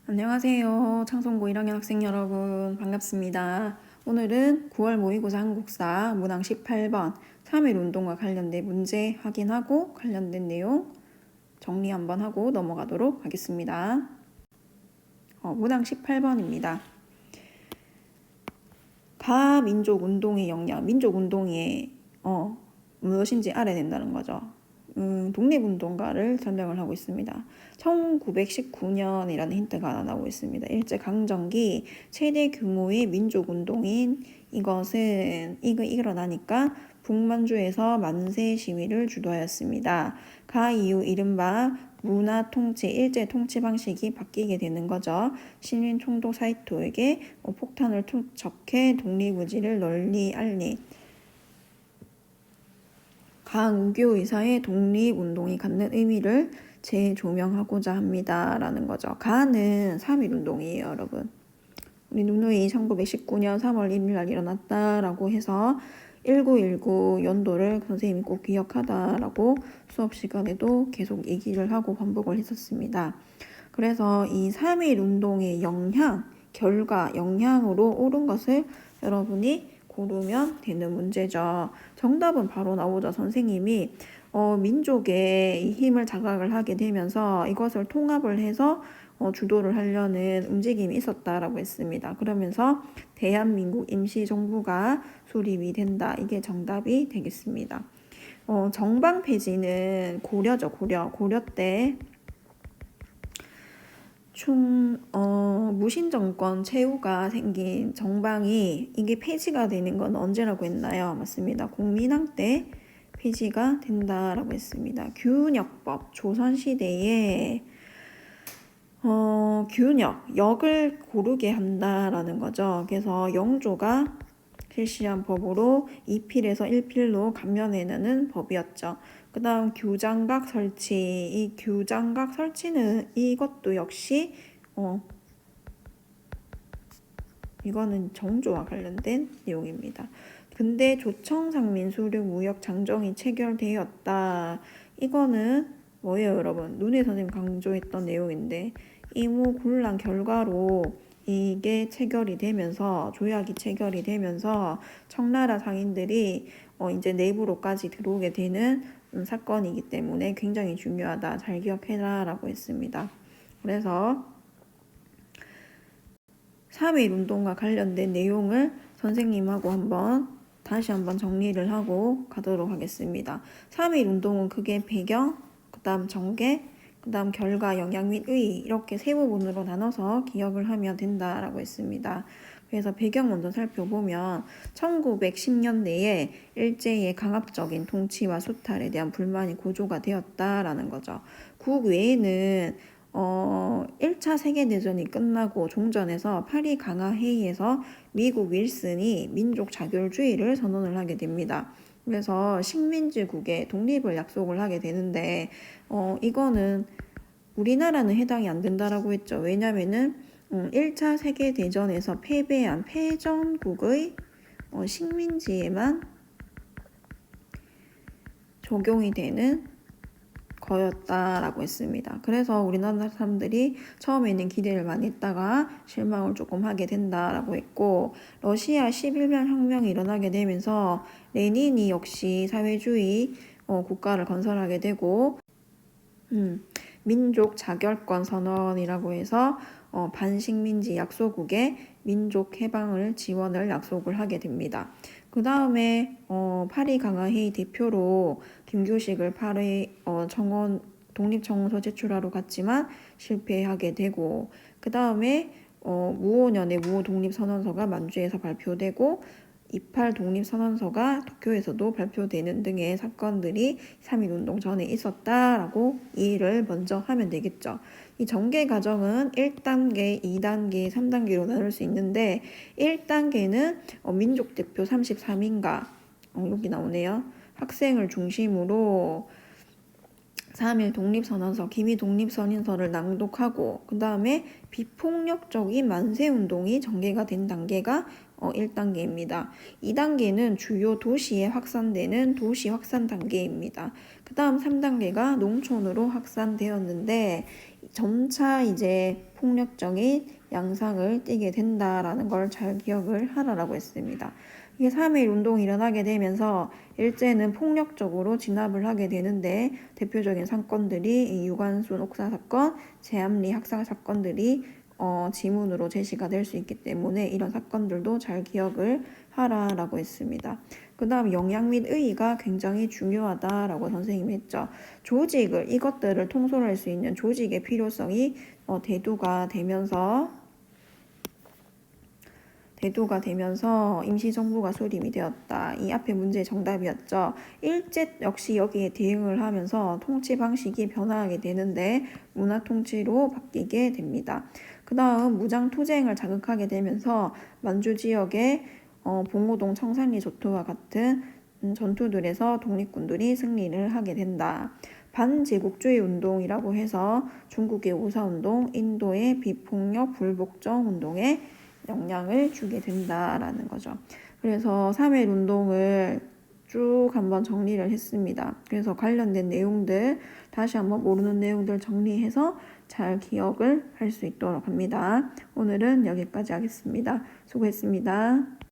안녕하세요. 창성고 1학년 학생 여러분 반갑습니다. 오늘은 9월 모의고사 한국사 문항 18번 3.1 운동과 관련된 문제 확인하고 관련된 내용 정리 한번 하고 넘어가도록 하겠습니다. 문항 18번입니다. 가민족운동의 역량, 민족운동이 무엇인지 알아낸다는 거죠. 독립운동가를 설명을 하고 있습니다. 1919년이라는 힌트가 하나 나오고 있습니다. 일제강점기 최대 규모의 민족운동인 이것은 일어나니까 북만주에서 만세 시위를 주도하였습니다. 가 이후 이른바 문화 통치, 일제 통치 방식이 바뀌게 되는 거죠. 시민 총독 사이토에게 폭탄을 투척해 독립의지를 널리 알린 강우교 의사의 독립운동이 갖는 의미를 재조명하고자 합니다. 라는 거죠. 가는 3.1 운동이에요, 여러분. 우리 누누이 1919년 3월 1일 날 일어났다라고 해서 1919 연도를 선생님이 꼭 기억하다라고 수업 시간에도 계속 얘기를 하고 반복을 했었습니다. 그래서 이 3.1 운동의 영향, 결과, 영향으로 옳은 것을 여러분이 고르면 되는 문제죠. 정답은 바로 나오죠. 선생님이 민족의 힘을 자각을 하게 되면서 이것을 통합을 해서 주도를 하려는 움직임이 있었다라고 했습니다. 그러면서 대한민국 임시정부가 수립이 된다. 이게 정답이 되겠습니다. 정방 폐지는 고려죠. 고려 때 무신정권 최후가 생긴 정방이 이게 폐지가 되는 건 언제라고 했나요? 맞습니다. 공민왕 때 폐지가 된다라고 했습니다. 균역법, 조선시대에 역을 고르게 한다라는 거죠. 그래서 영조가 실시한 법으로 2필에서 1필로 감면해내는 법이었죠. 그 다음 규장각 설치. 이 규장각 설치는 이것도 역시 이거는 정조와 관련된 내용입니다. 근데 조청상민 수륙 무역 장정이 체결되었다. 이거는 뭐예요, 여러분? 눈에 선생님 강조했던 내용인데 이무군란 결과로 이게 체결이 되면서 조약이 체결이 되면서 청나라 상인들이 이제 내부로까지 들어오게 되는 사건이기 때문에 굉장히 중요하다. 잘 기억해라 라고 했습니다. 그래서 3.1 운동과 관련된 내용을 선생님하고 다시 한번 정리를 하고 가도록 하겠습니다. 3.1 운동은 크게 배경, 그 다음 전개, 그 다음 결과, 영향 및 의의 이렇게 세 부분으로 나눠서 기억을 하면 된다라고 했습니다. 그래서 배경 먼저 살펴보면 1910년대에 일제의 강압적인 통치와 수탈에 대한 불만이 고조가 되었다라는 거죠. 국외에는 1차 세계대전이 끝나고 종전에서 파리 강화 회의에서 미국 윌슨이 민족 자결주의를 선언을 하게 됩니다. 그래서 식민지국의 독립을 약속을 하게 되는데 이거는 우리나라는 해당이 안 된다라고 했죠. 왜냐면은 1차 세계대전에서 패배한 패전국의 식민지에만 적용이 되는 거였다라고 했습니다. 그래서 우리나라 사람들이 처음에는 기대를 많이 했다가 실망을 조금 하게 된다라고 했고, 러시아 11년 혁명이 일어나게 되면서 레닌이 역시 사회주의 국가를 건설하게 되고 민족 자결권 선언이라고 해서 반식민지 약소국의 민족 해방을 지원을 약속을 하게 됩니다. 그 다음에 파리 강화회의 대표로 김규식을 파리 독립청원서 제출하러 갔지만 실패하게 되고, 그 다음에 무오년에 무오 독립선언서가 만주에서 발표되고 28 독립선언서가 도쿄에서도 발표되는 등의 사건들이 3.1 운동 전에 있었다라고 이해를 먼저 하면 되겠죠. 이 전개 과정은 1단계, 2단계, 3단계로 나눌 수 있는데 1단계는 민족대표 33인가 여기 나오네요. 학생을 중심으로 3.1 독립선언서, 기미 독립선언서를 낭독하고 그 다음에 비폭력적인 만세운동이 전개가 된 단계가 1단계입니다. 2단계는 주요 도시에 확산되는 도시 확산 단계입니다. 그 다음 3단계가 농촌으로 확산되었는데 점차 이제 폭력적인 양상을 띠게 된다라는 걸 잘 기억을 하라고 했습니다. 이게 3.1 운동이 일어나게 되면서 일제는 폭력적으로 진압을 하게 되는데 대표적인 사건들이 유관순 옥사 사건, 제암리 학살 사건들이 지문으로 제시가 될 수 있기 때문에 이런 사건들도 잘 기억을 하라라고 했습니다. 그 다음 영양 및 의의가 굉장히 중요하다라고 선생님이 했죠. 조직을 이것들을 통솔할 수 있는 조직의 필요성이 대두가 되면서 임시정부가 수립이 되었다. 이 앞에 문제의 정답이었죠. 일제 역시 여기에 대응을 하면서 통치 방식이 변화하게 되는데 문화통치로 바뀌게 됩니다. 그 다음 무장투쟁을 자극하게 되면서 만주 지역의 봉오동 청산리 조투와 같은 전투들에서 독립군들이 승리를 하게 된다. 반제국주의 운동이라고 해서 중국의 오사운동, 인도의 비폭력 불복종 운동에 영향을 주게 된다라는 거죠. 그래서 3.1 운동을 쭉 한번 정리를 했습니다. 그래서 관련된 내용들 다시 한번 모르는 내용들 정리해서 잘 기억을 할 수 있도록 합니다. 오늘은 여기까지 하겠습니다. 수고했습니다.